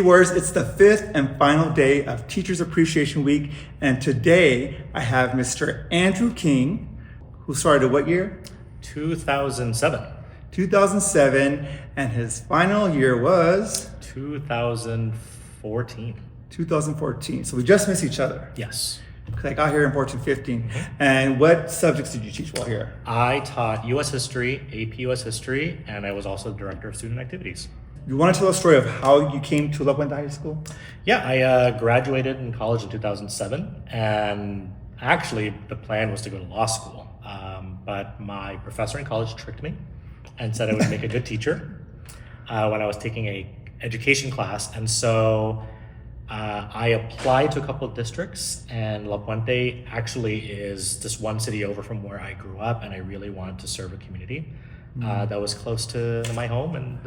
Warriors, it's the 5th and final day of Teachers Appreciation Week, and today I have Mr. Andrew King, who started what year? 2007. 2007, and his final year was? 2014. 2014. So we just missed each other. Yes. Because I got here in 14-15. And what subjects did you teach while here? I taught U.S. History, AP U.S. History, and I was also the Director of Student Activities. You want to tell a story of how you came to Puente High School? Yeah, I graduated in college in 2007, and actually the plan was to go to law school. But my professor in college tricked me and said I would make a good teacher when I was taking a education class. And so I applied to a couple of districts, and La Puente actually is just one city over from where I grew up, and I really wanted to serve a community that was close to my home and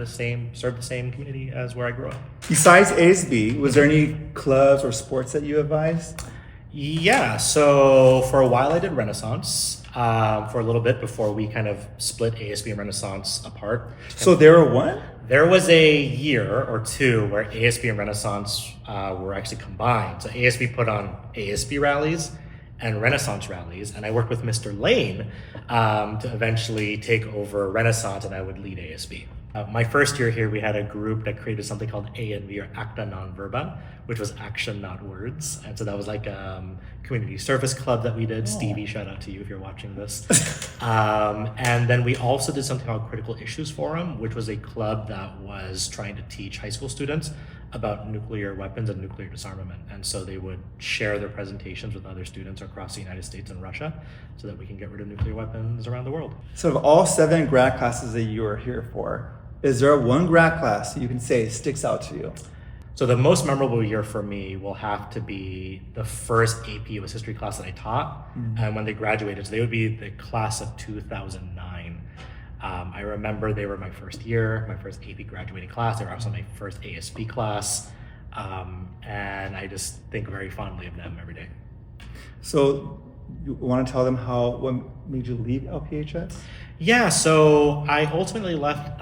served the same community as where I grew up. Besides ASB, was there any clubs or sports that you advised? Yeah, so for a while I did Renaissance for a little bit before we kind of split ASB and Renaissance apart. So there were what? There was a year or two where ASB and Renaissance were actually combined. So ASB put on ASB rallies and Renaissance rallies, and I worked with Mr. Lane to eventually take over Renaissance, and I would lead ASB. My first year here, we had a group that created something called A&V, or Acta, non-Verba, which was action, not words. And so that was like a community service club that we did. Oh. Stevie, shout out to you if you're watching this. And then we also did something called Critical Issues Forum, which was a club that was trying to teach high school students about nuclear weapons and nuclear disarmament. And so they would share their presentations with other students across the United States and Russia so that we can get rid of nuclear weapons around the world. So of all 7 grad classes that you are here for, is there one grad class you can say sticks out to you? So the most memorable year for me will have to be the first AP US history class that I taught. And when they graduated, so they would be the class of 2009. I remember they were my first year, my first AP graduating class. They were also my first ASB class. And I just think very fondly of them every day. So you want to tell them what made you leave LPHS? Yeah, so I ultimately left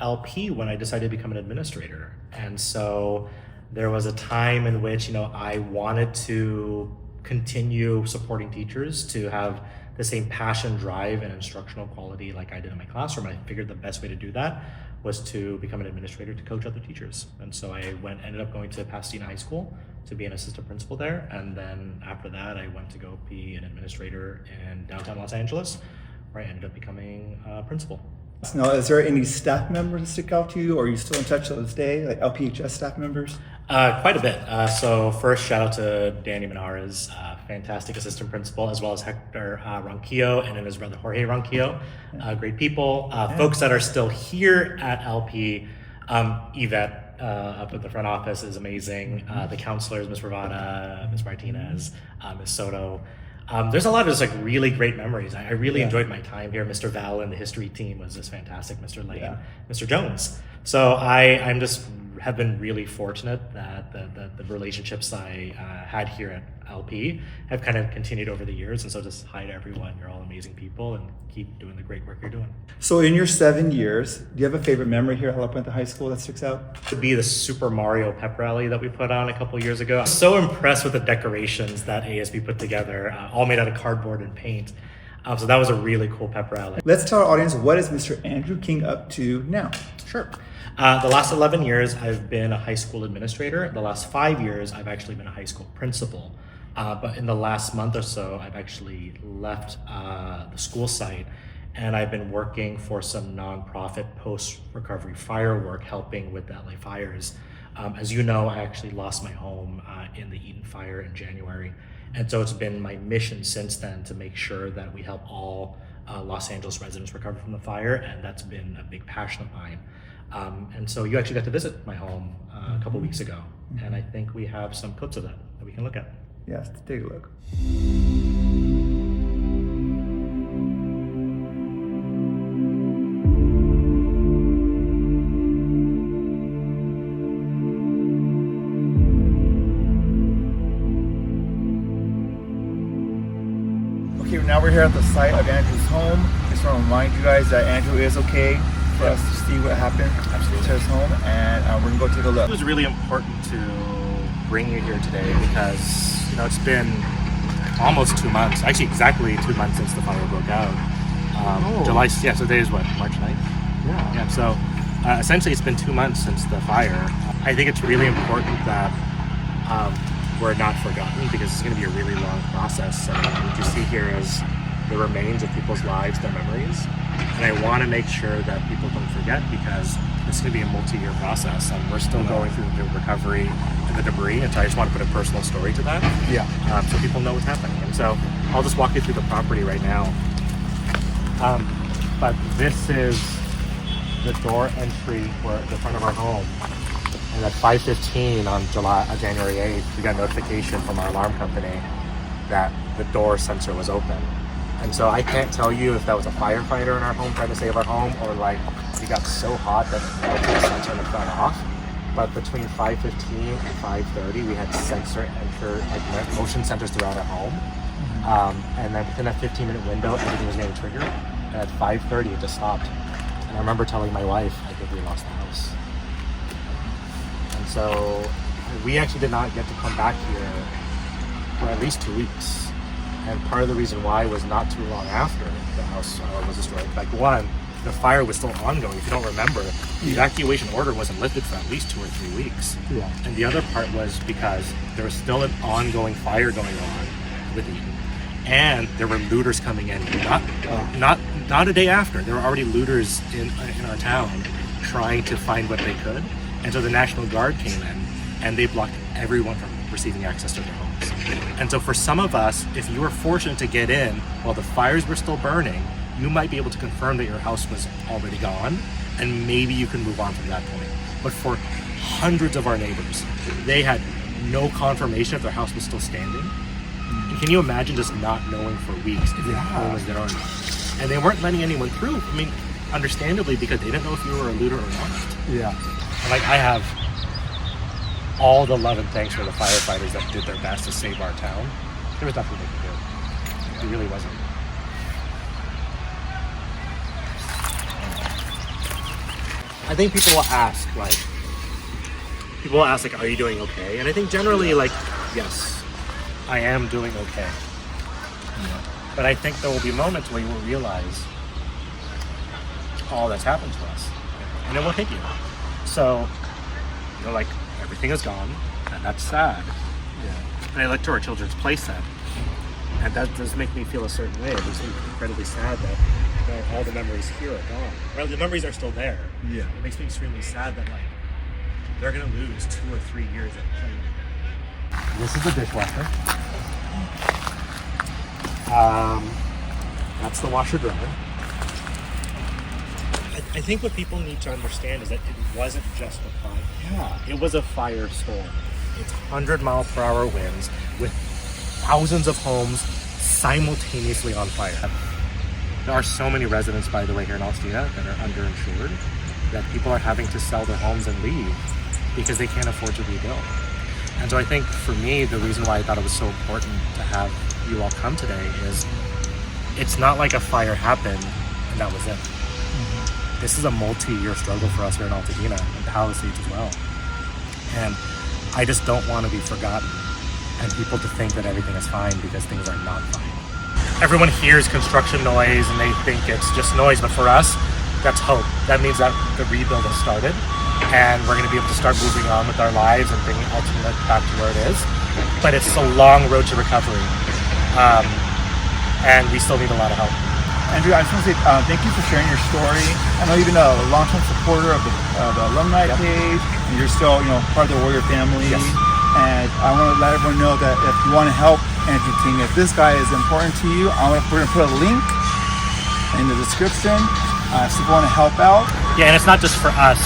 LP when I decided to become an administrator. And so there was a time in which, I wanted to continue supporting teachers to have the same passion, drive, and instructional quality like I did in my classroom. I figured the best way to do that was to become an administrator to coach other teachers. And so I ended up going to Pasadena High School to be an assistant principal there. And then after that, I went to go be an administrator in downtown Los Angeles, where I ended up becoming a principal. Now, is there any staff members that stick out to you, or are you still in touch to this day, like LPHS staff members? Quite a bit. So first, shout out to Danny Menares, fantastic assistant principal, as well as Hector Ronquillo, and then his brother Jorge Ronquillo. Great people. Folks that are still here at LP, Yvette up at the front office is amazing. The counselors, Ms. Ravada, Ms. Martinez, Ms. Soto. There's a lot of just really great memories. I really enjoyed my time here. Mr. Val and the history team was just fantastic. Mr. Lane, Mr. Jones. So I'm just have been really fortunate that the relationships I had here at LP have kind of continued over the years. And so just hi to everyone. You're all amazing people, and keep doing the great work you're doing. So in your 7 years, do you have a favorite memory here at La Puente High School that sticks out? To be the Super Mario pep rally that we put on a couple years ago. I'm so impressed with the decorations that ASB put together, all made out of cardboard and paint. So that was a really cool pep rally. Let's tell our audience, what is Mr. Andrew King up to now? Sure. The last 11 years, I've been a high school administrator. The last 5 years, I've actually been a high school principal. But in the last month or so, I've actually left the school site, and I've been working for some nonprofit post-recovery fire work, helping with the LA fires. As you know, I actually lost my home in the Eden fire in January. And so it's been my mission since then to make sure that we help all Los Angeles residents recover from the fire, and that's been a big passion of mine. And so you actually got to visit my home a couple weeks ago, and I think we have some clips of that we can look at. Yes, take a look. Okay, now we're here at the site of Andrew's home. Just want to remind you guys that Andrew is okay. for us to see what happened to his home, and we're gonna go take a look. It was really important to bring you here today because it's been almost 2 months, actually exactly 2 months since the fire broke out. July, so today is what, March 9th? Yeah. So essentially it's been 2 months since the fire. I think it's really important that we're not forgotten because it's going to be a really long process. And what you see here is the remains of people's lives, their memories. And I want to make sure that people don't forget because it's going to be a multi-year process and we're still going through the recovery and the debris. And so I just want to put a personal story to that. So people know what's happening. And so I'll just walk you through the property right now. But this is the door entry for the front of our home. And at 5:15 on January 8th, we got notification from our alarm company that the door sensor was open. And so I can't tell you if that was a firefighter in our home trying to save our home or like we got so hot that it melted the sensor and it got off. But between 5:15 and 5:30, we had motion sensors throughout our home. And then within that 15-minute window, everything was getting triggered. And at 5:30, it just stopped. And I remember telling my wife, I think we lost the house. And so we actually did not get to come back here for at least 2 weeks. And part of the reason why was not too long after the house was destroyed. Like one, the fire was still ongoing. If you don't remember, the evacuation order wasn't lifted for at least 2 or 3 weeks. And the other part was because there was still an ongoing fire going on with Eden. And there were looters coming in. Not a day after. There were already looters in our town trying to find what they could. And so the National Guard came in and they blocked everyone from receiving access to their homes. And so for some of us, if you were fortunate to get in while the fires were still burning, you might be able to confirm that your house was already gone and maybe you can move on from that point. But for hundreds of our neighbors, they had no confirmation if their house was still standing. And can you imagine just not knowing for weeks if your home was there or not? And they weren't letting anyone through. I mean, understandably, because they didn't know if you were a looter or not. And like I have all the love and thanks for the firefighters that did their best to save our town. There was nothing they could do. It really wasn't. I think people will ask, are you doing okay? And I think generally, yes, I am doing okay. But I think there will be moments where you will realize all that's happened to us. And it will hit you. So, everything is gone, and that's sad. And I look to our children's playset, and that does make me feel a certain way. It makes me incredibly sad that all the memories here are gone. Well, the memories are still there. It makes me extremely sad that they're gonna lose 2 or 3 years of playing. This is the dishwasher. That's the washer dryer. I think what people need to understand is that it wasn't just a fire. It was a firestorm. It's 100-mile-per-hour winds with thousands of homes simultaneously on fire. There are so many residents, by the way, here in Altadena that are underinsured that people are having to sell their homes and leave because they can't afford to rebuild. And so I think for me, the reason why I thought it was so important to have you all come today is it's not like a fire happened and that was it. This is a multi-year struggle for us here in Altadena and Palisades as well. And I just don't want to be forgotten and people to think that everything is fine because things are not fine. Everyone hears construction noise and they think it's just noise, but for us, that's hope. That means that the rebuild has started and we're going to be able to start moving on with our lives and bringing Altadena back to where it is. But it's a long road to recovery. And we still need a lot of help. Andrew, I just want to say thank you for sharing your story. I know you've been a long-term supporter of the alumni page, and you're still, part of the Warrior family. And I want to let everyone know that if you want to help Andrew King, if this guy is important to you, we're going to put a link in the description if you want to help out. Yeah, and it's not just for us.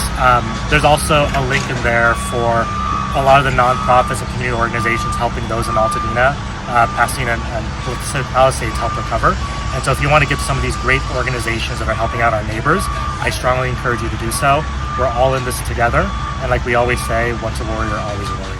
There's also a link in there for a lot of the nonprofits and community organizations helping those in Altadena, Pasadena, and Palisades help recover. And so if you want to get to some of these great organizations that are helping out our neighbors, I strongly encourage you to do so. We're all in this together. And like we always say, once a warrior, always a warrior.